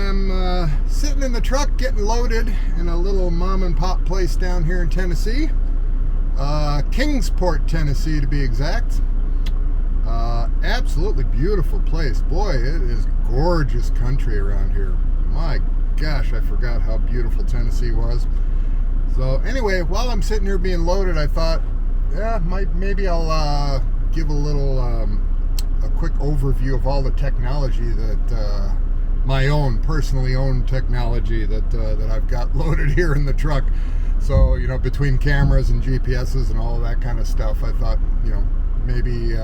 am sitting in the truck getting loaded in a little mom and pop place down here in Tennessee. Kingsport, Tennessee to be exact. Absolutely beautiful place. Boy, it is gorgeous country around here. My gosh, I forgot how beautiful Tennessee was. So anyway, while I'm sitting here being loaded, I thought, yeah, maybe I'll give a little a quick overview of all the technology that my own personally owned technology that I've got loaded here in the truck. So, you know, between cameras and GPSs and all of that kind of stuff, I thought, you know, maybe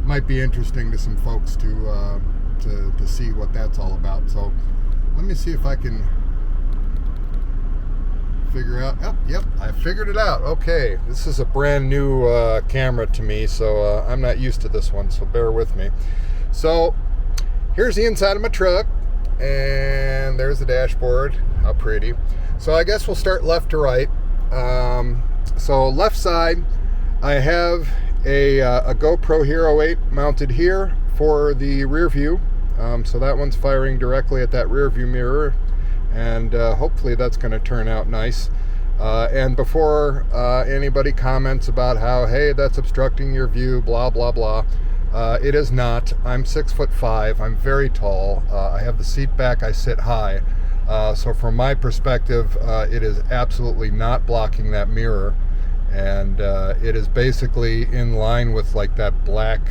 might be interesting to some folks to see what that's all about. So let me see if I can figure out. Oh, yep, I figured it out. Okay, this is a brand new camera to me, so I'm not used to this one, so bear with me. So here's the inside of my truck, and there's the dashboard. How pretty. So I guess we'll start left to right. So left side, I have a GoPro Hero 8 mounted here for the rear view. So that one's firing directly at that rear view mirror, and hopefully that's going to turn out nice. And before anybody comments about how, hey, that's obstructing your view, blah, blah, blah, it is not. I'm 6'5". I'm very tall. I have the seat back. I sit high. So from my perspective, it is absolutely not blocking that mirror. And it is basically in line with like that black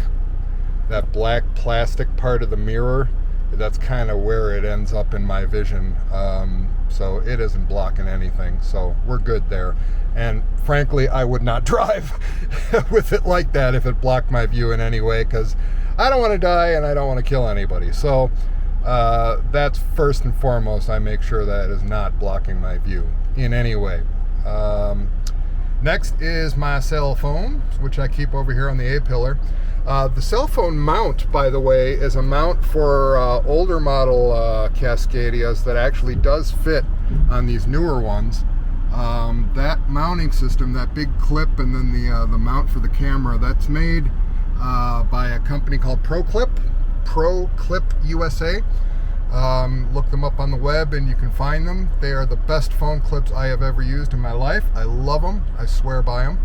plastic part of the mirror. That's kind of where it ends up in my vision. So it isn't blocking anything, so we're good there. And frankly, I would not drive with it like that if it blocked my view in any way, because I don't want to die and I don't want to kill anybody. So that's first and foremost. I make sure that it is not blocking my view in any way. Next is my cell phone, which I keep over here on the A-pillar. The cell phone mount, by the way, is a mount for older model Cascadias that actually does fit on these newer ones. That mounting system, that big clip, and then the mount for the camera, that's made by a company called ProClip USA. Look them up on the web and you can find them. They are the best phone clips I have ever used in my life. I love them. I swear by them.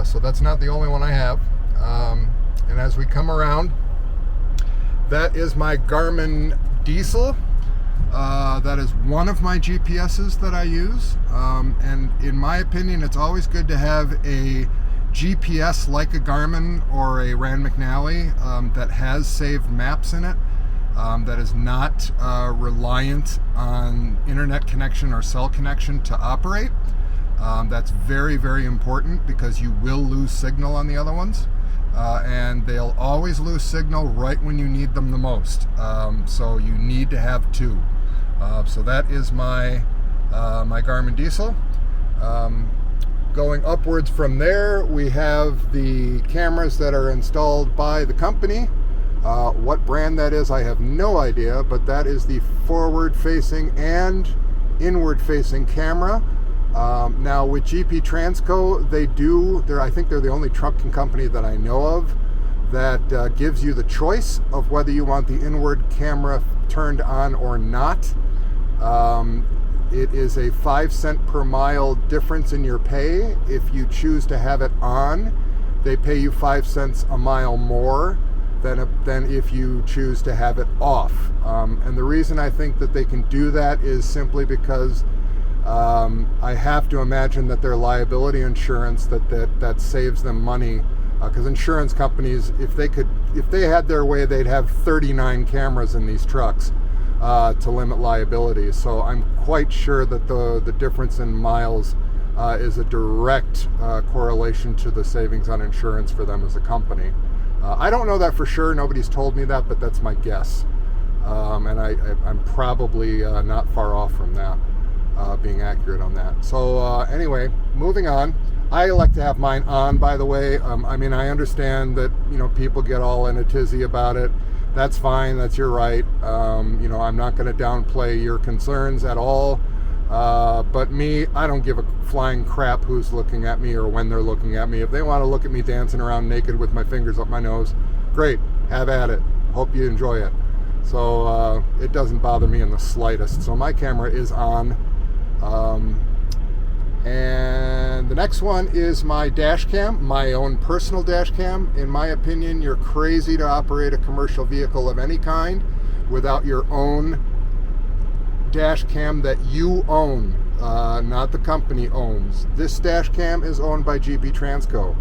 So that's not the only one I have. And as we come around, that is my Garmin Diesel. That is one of my GPSs that I use. And in my opinion, it's always good to have a GPS like a Garmin or a Rand McNally that has saved maps in it. That is not reliant on internet connection or cell connection to operate. That's very, very important because you will lose signal on the other ones. And they'll always lose signal right when you need them the most. So you need to have two. So that is my Garmin Diesel. Going upwards from there, we have the cameras that are installed by the company. What brand that is, I have no idea, but that is the forward-facing and inward-facing camera. Now with GP Transco, I think they're the only trucking company that I know of that gives you the choice of whether you want the inward camera turned on or not. It is a 5 cent per mile difference in your pay. If you choose to have it on, they pay you 5 cents a mile more than if you choose to have it off. And the reason I think that they can do that is simply because I have to imagine that their liability insurance that saves them money, because insurance companies, if they had their way, they'd have 39 cameras in these trucks to limit liability. So I'm quite sure that the difference in miles is a direct correlation to the savings on insurance for them as a company. I don't know that for sure. Nobody's told me that, but that's my guess. And I'm probably not far off from that, being accurate on that. So anyway, moving on. I like to have mine on, by the way. I mean, I understand that, you know, people get all in a tizzy about it. That's fine. That's your right. You know, I'm not going to downplay your concerns at all. But me, I don't give a flying crap who's looking at me or when they're looking at me. If they want to look at me dancing around naked with my fingers up my nose, great, have at it. Hope you enjoy it. So it doesn't bother me in the slightest. So my camera is on. And the next one is my dash cam, my own personal dash cam. In my opinion, you're crazy to operate a commercial vehicle of any kind without your own dash cam that you own, not the company owns. This dash cam is owned by GP Transco.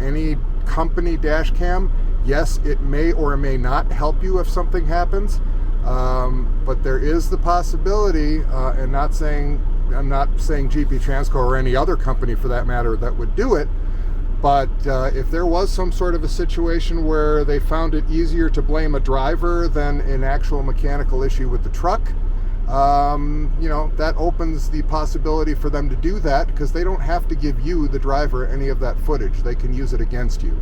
Any company dash cam, yes, it may or may not help you if something happens, but there is the possibility, and I'm not saying GP Transco or any other company for that matter that would do it, but if there was some sort of a situation where they found it easier to blame a driver than an actual mechanical issue with the truck, that opens the possibility for them to do that, because they don't have to give you, the driver, any of that footage. They can use it against you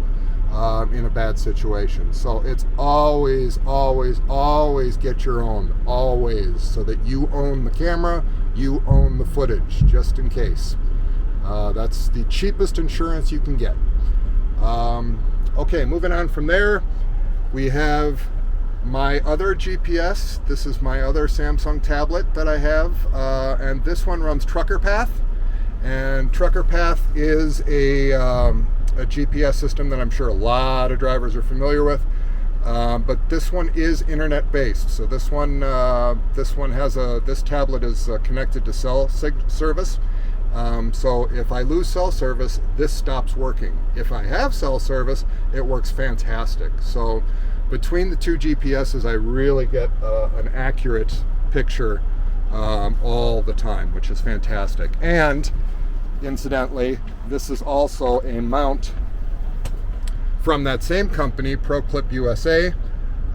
in a bad situation. So it's always, always, always get your own, always, so that you own the camera, you own the footage, just in case. That's the cheapest insurance you can get. Okay, moving on from there, we have my other GPS. This is my other Samsung tablet that I have, and this one runs Trucker Path. And Trucker Path is a GPS system that I'm sure a lot of drivers are familiar with, but this one is internet based. So this tablet is connected to cell service. So if I lose cell service, this stops working. If I have cell service, it works fantastic. So between the two GPSs, I really get an accurate picture all the time, which is fantastic. And incidentally, this is also a mount from that same company, ProClip USA,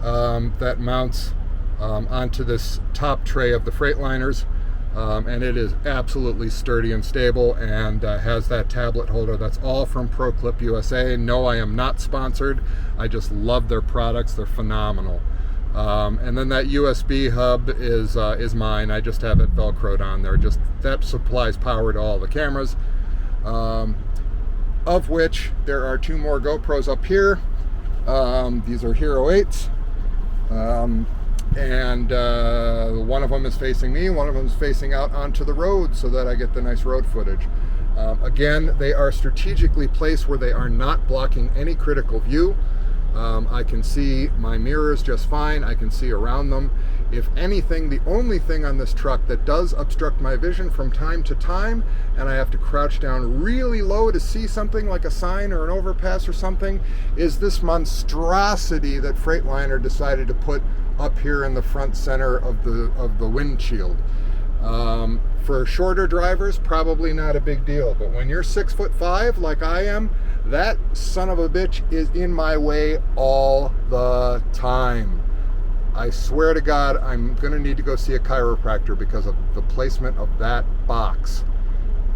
that mounts onto this top tray of the Freightliners, and it is absolutely sturdy and stable, and has that tablet holder. That's all from ProClip USA. No, I am not sponsored. I just love their products. They're phenomenal. And then that USB hub is mine. I just have it Velcroed on there. Just that supplies power to all the cameras, of which there are two more GoPros up here. These are Hero 8s, and one of them is facing me, one of them is facing out onto the road so that I get the nice road footage. Again, they are strategically placed where they are not blocking any critical view. I can see my mirrors just fine. I can see around them. If anything, the only thing on this truck that does obstruct my vision from time to time, and I have to crouch down really low to see something like a sign or an overpass or something, is this monstrosity that Freightliner decided to put up here in the front center of the windshield. For shorter drivers, probably not a big deal, but when you're 6'5" like I am, that son of a bitch is in my way all the time. I swear to God, I'm gonna need to go see a chiropractor because of the placement of that box.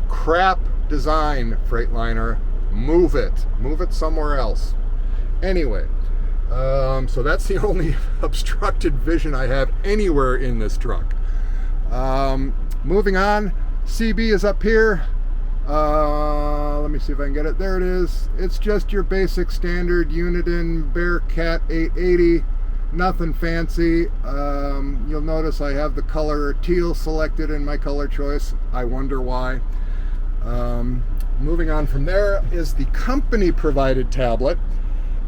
Crap design, Freightliner. Move it somewhere else. Anyway, so that's the only obstructed vision I have anywhere in this truck. Moving on, CB is up here. Let me see if I can get it. There it is. It's just your basic standard Uniden Bearcat 880. Nothing fancy. You'll notice I have the color teal selected in my color choice. I wonder why. Moving on from there is the company provided tablet.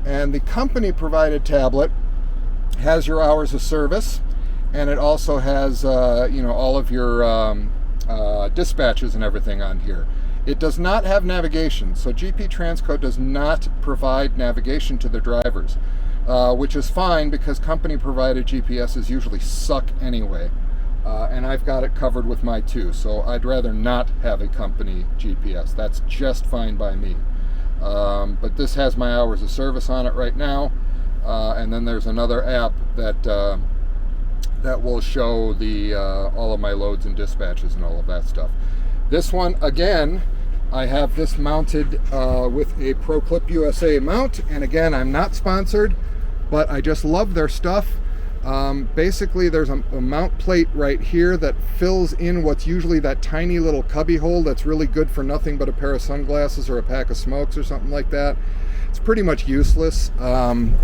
And the company provided tablet has your hours of service, and it also has all of your dispatches and everything on here. It does not have navigation, so GP Transco does not provide navigation to their drivers, which is fine because company provided GPSs usually suck anyway, and I've got it covered with my two, so I'd rather not have a company GPS. That's just fine by me. But this has my hours of service on it right now, and then there's another app that will show the all of my loads and dispatches and all of that stuff. This one, again, I have this mounted with a ProClip USA mount, and again, I'm not sponsored, but I just love their stuff. Basically, there's a mount plate right here that fills in what's usually that tiny little cubby hole that's really good for nothing but a pair of sunglasses or a pack of smokes or something like that. It's pretty much useless.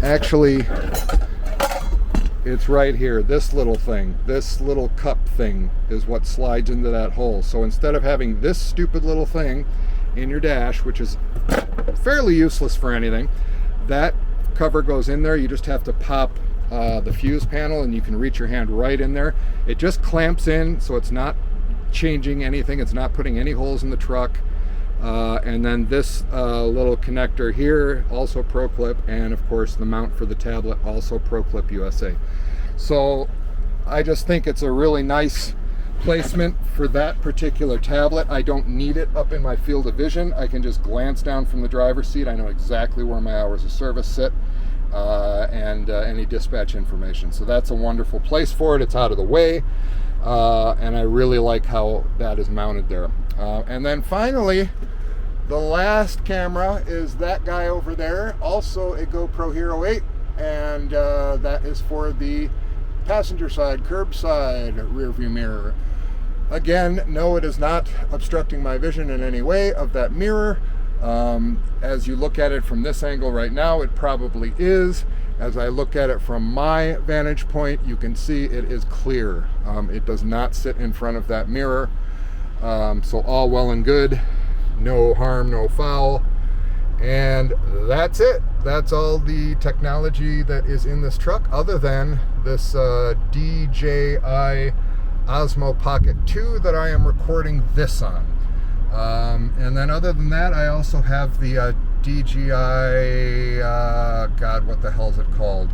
Actually, It's right here. This little thing, this little cup thing is what slides into that hole. So instead of having this stupid little thing in your dash, which is fairly useless for anything, that cover goes in there. You just have to pop the fuse panel and you can reach your hand right in there. It just clamps in, so it's not changing anything. It's not putting any holes in the truck. And then this little connector here, also Pro Clip, and of course the mount for the tablet, also Pro Clip USA. So I just think it's a really nice placement for that particular tablet. I don't need it up in my field of vision. I can just glance down from the driver's seat. I know exactly where my hours of service sit, and any dispatch information. So that's a wonderful place for it. It's out of the way, and I really like how that is mounted there. And then finally, the last camera is that guy over there, also a GoPro Hero 8, and that is for the passenger side, curbside rear view mirror. Again, no, it is not obstructing my vision in any way of that mirror. As you look at it from this angle right now, it probably is. As I look at it from my vantage point, you can see it is clear. It does not sit in front of that mirror. So all well and good, no harm, no foul, and that's it. That's all the technology that is in this truck, other than this DJI Osmo Pocket 2 that I am recording this on. And then other than that, I also have the DJI, God, what the hell is it called?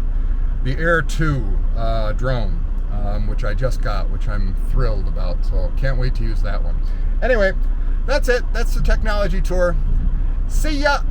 The Air 2 drone. Which I just got, which I'm thrilled about, so can't wait to use that one. Anyway, that's it. That's the technology tour. See ya!